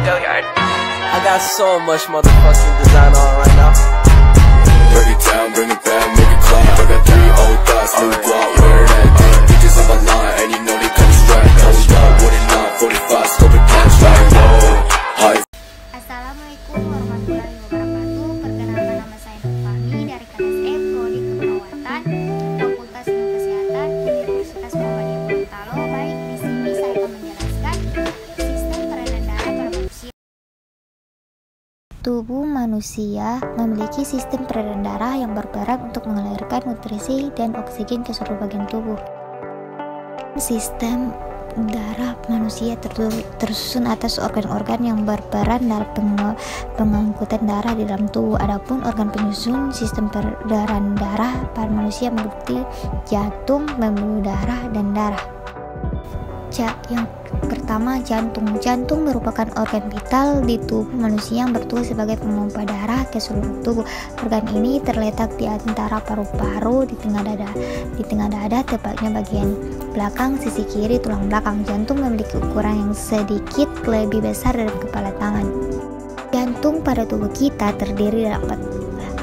Billiard. I got so much motherfucking design on right now. Break it down, bring it back, make it clap. I got 3 old thoughts, new block, where that thing. Bitches on my line, and you know they come straight. Hold up, what it not, 45, scope it cash like whoa. High. Assalamualaikum warahmatullahi wabarakatuh. Perkenalkan, nama saya Nur Fahmi dari KSF Prodi Keperawatan, Fakultas Ilmu Kesehatan, Universitas Muhammadiyah Gorontalo. Baik, di sini saya akan menjelaskan sistem peredaran darah pada manusia. Tubuh manusia memiliki sistem peredaran darah yang berperan untuk mengalirkan nutrisi dan oksigen ke seluruh bagian tubuh. Sistem darah manusia tersusun atas organ-organ yang berperan dalam pengangkutan darah di dalam tubuh. Adapun organ penyusun sistem peredaran darah pada manusia meliputi jantung, pembuluh darah, dan darah. Yang pertama, jantung. Jantung merupakan organ vital di tubuh manusia yang bertugas sebagai pemompa darah ke seluruh tubuh. Organ ini terletak di antara paru-paru di tengah dada. Di tengah dada, tepatnya bagian belakang sisi kiri tulang belakang. Jantung memiliki ukuran yang sedikit lebih besar dari kepala tangan. Jantung pada tubuh kita terdiri dari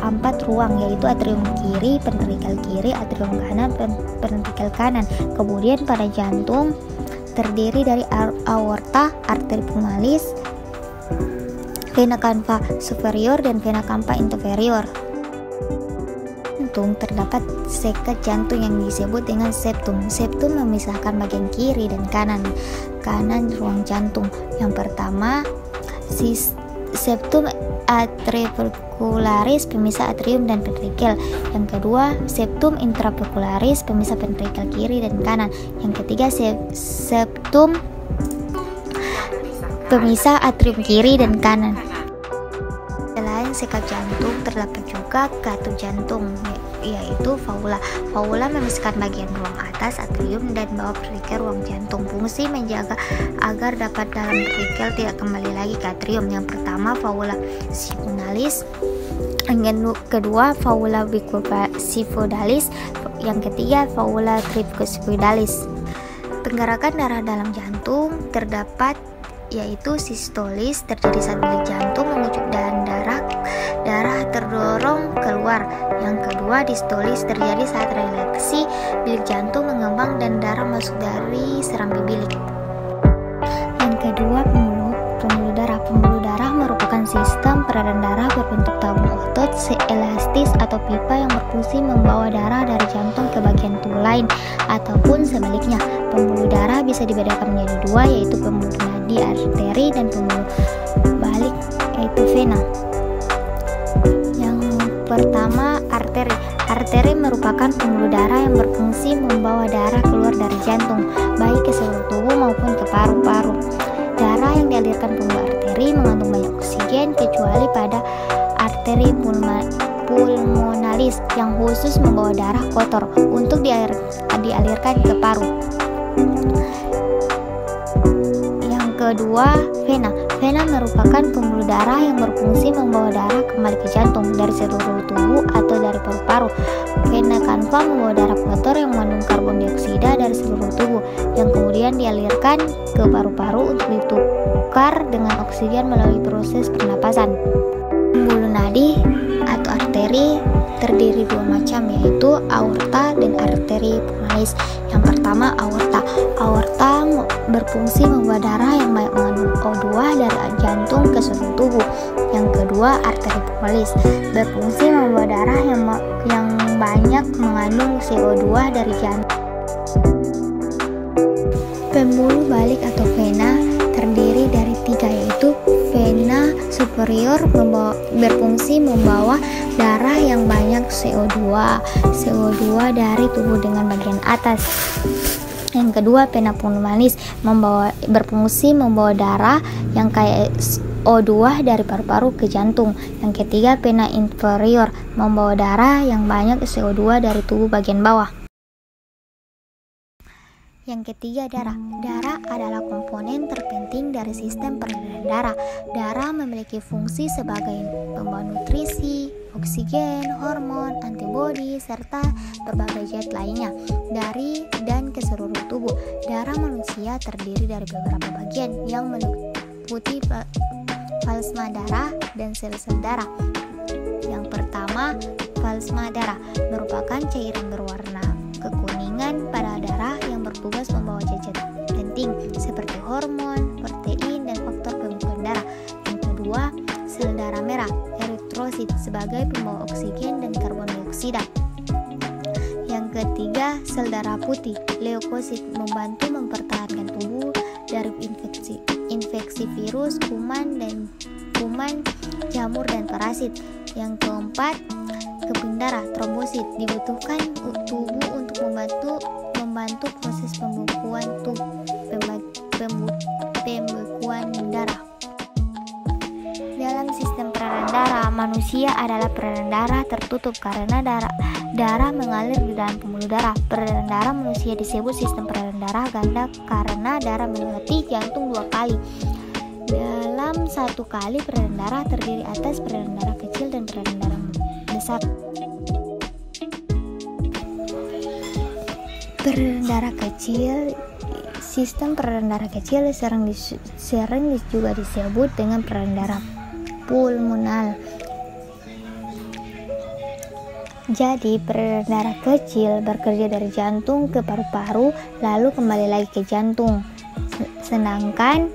empat ruang, yaitu atrium kiri, ventrikel kiri, atrium kanan, ventrikel kanan. Kemudian pada jantung terdiri dari aorta, arteri pulmonalis, vena cava superior, dan vena cava inferior. Jantung terdapat sekat jantung yang disebut dengan septum. Septum memisahkan bagian kiri dan kanan ruang jantung. Yang pertama, septum atriovesicularis, pemisah atrium dan ventrikel. Yang kedua, septum intraventricularis, pemisah ventrikel kiri dan kanan. Yang ketiga, septum pemisah atrium kiri dan kanan. Selain sekat jantung, terdapat juga katup jantung, yaitu vaula. Vaula memisahkan bagian ruang atas atrium dan bawah ventrikel ruang jantung. Fungsi menjaga agar dapat dalam ventrikel tidak kembali lagi ke atrium. Yang pertama, vaula sifonalis. Yang kedua, vaula bicuspidales. Yang ketiga, vaula tricuspidales. Penggerakan darah dalam jantung terdapat, yaitu sistolis, terjadi saat bilik jantung mengucuk dan darah terdorong keluar. Yang kedua, distolis, terjadi saat relaksasi bilik jantung mengembang dan darah masuk dari serambi bilik. Yang kedua, pembuluh darah. Pembuluh darah merupakan sistem peredaran darah berbentuk tabung otot elastis atau pipa yang berfungsi membawa darah dari jantung ke bagian tubuh lain ataupun sebaliknya. Pembuluh darah bisa dibedakan menjadi dua, yaitu pembuluh nadi arteri dan pembuluh balik yaitu vena. Yang pertama, arteri. Arteri merupakan pembuluh darah yang berfungsi membawa darah keluar dari jantung, baik ke seluruh tubuh maupun ke paru-paru. Darah yang dialirkan pembuluh arteri mengandung banyak oksigen, kecuali pada arteri pulmonalis yang khusus membawa darah kotor untuk dialirkan ke paru. Yang kedua, vena. Vena merupakan pembuluh darah yang berfungsi membawa darah kembali ke jantung dari seluruh tubuh atau dari paru-paru. Vena cava membawa darah kotor yang mengandung karbon dioksida dari seluruh tubuh, yang kemudian dialirkan ke paru-paru untuk ditukar dengan oksigen melalui proses pernapasan. Pembuluh nadi atau arteri terdiri dua macam, yaitu aorta dan arteri pulmonalis. Yang pertama, aorta. Aorta berfungsi membawa darah yang banyak mengandung O2 dari jantung ke seluruh tubuh. Yang kedua, arteri pulmonalis berfungsi membawa darah yang banyak mengandung CO2 dari jantung. Pembuluh balik atau vena terdiri dari tiga, yaitu vena superior berfungsi membawa darah yang banyak CO2 dari tubuh dengan bagian atas. Yang kedua, vena pulmonalis berfungsi membawa darah yang kayak O2 dari paru-paru ke jantung. Yang ketiga, vena inferior membawa darah yang banyak CO2 dari tubuh bagian bawah. Yang ketiga, darah. Darah adalah komponen terpenting dari sistem peredaran darah. Darah memiliki fungsi sebagai pembawa nutrisi, oksigen, hormon, antibodi, serta berbagai zat lainnya dari dan ke seluruh tubuh. Darah manusia terdiri dari beberapa bagian yang putih, plasma darah, dan sel-sel darah. Yang pertama, plasma darah merupakan cairan berwarna kekuningan pada darah yang bertugas membawa zat penting seperti hormon, protein, dan faktor pembentukan darah. Yang kedua, sel darah merah, eritrosit, sebagai pembawa oksigen dan karbon dioksida. Yang ketiga, sel darah putih, leukosit, membantu mempertahankan tubuh dari infeksi virus, kuman, jamur, dan parasit. Yang keempat, keping darah, trombosit, dibutuhkan tubuh untuk membantu proses pembekuan darah. Dalam sistem peredaran darah, manusia adalah peredaran darah tertutup karena darah mengalir di dalam pembuluh darah. Peredaran darah manusia disebut sistem peredaran darah ganda karena darah melewati jantung 2 kali. Dalam satu kali peredaran darah terdiri atas peredaran darah kecil dan peredaran darah besar. Peredaran darah kecil, sistem peredaran darah kecil sering juga disebut dengan peredaran darah pulmonal. Jadi peredaran darah kecil bekerja dari jantung ke paru-paru lalu kembali lagi ke jantung. Sedangkan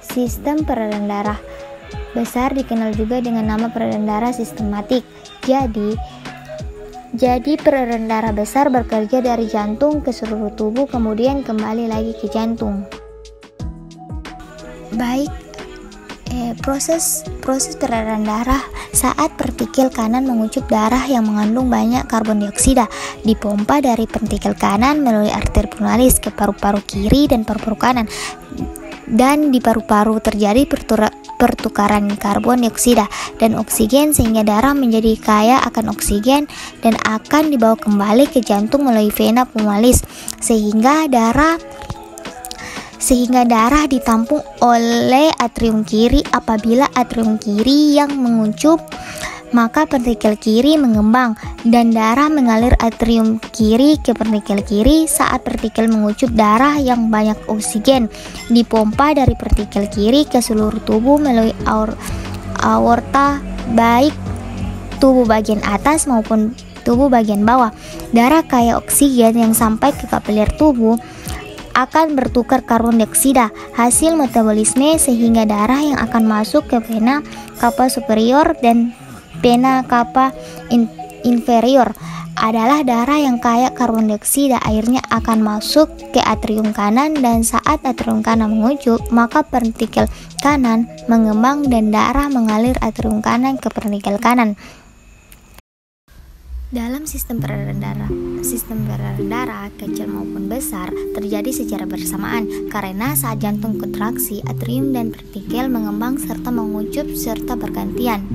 sistem peredaran darah besar dikenal juga dengan nama peredaran darah sistematik. Jadi peredaran darah besar bekerja dari jantung ke seluruh tubuh kemudian kembali lagi ke jantung. Baik, proses peredaran darah saat partikel kanan mengucup darah yang mengandung banyak karbon dioksida dipompa dari partikel kanan melalui arteri pulmonalis ke paru-paru kiri dan paru-paru kanan, dan di paru-paru terjadi pertukaran karbon dioksida dan oksigen sehingga darah menjadi kaya akan oksigen dan akan dibawa kembali ke jantung melalui vena pulmonalis sehingga darah ditampung oleh atrium kiri. Apabila atrium kiri yang mengucup, maka partikel kiri mengembang dan darah mengalir atrium kiri ke partikel kiri. Saat partikel mengucup, darah yang banyak oksigen dipompa dari partikel kiri ke seluruh tubuh melalui aorta, baik tubuh bagian atas maupun tubuh bagian bawah. Darah kaya oksigen yang sampai ke kapiler tubuh akan bertukar karbon dioksida hasil metabolisme sehingga darah yang akan masuk ke vena cava superior dan vena cava inferior adalah darah yang kaya karbon dioksida. Akhirnya akan masuk ke atrium kanan dan saat atrium kanan mengucup, maka partikel kanan mengembang dan darah mengalir atrium kanan ke partikel kanan. Dalam sistem peredaran darah kecil maupun besar terjadi secara bersamaan karena saat jantung kontraksi, atrium dan partikel mengembang serta mengucup serta bergantian.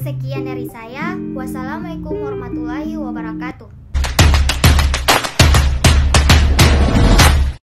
Sekian dari saya. Wassalamualaikum warahmatullahi wabarakatuh.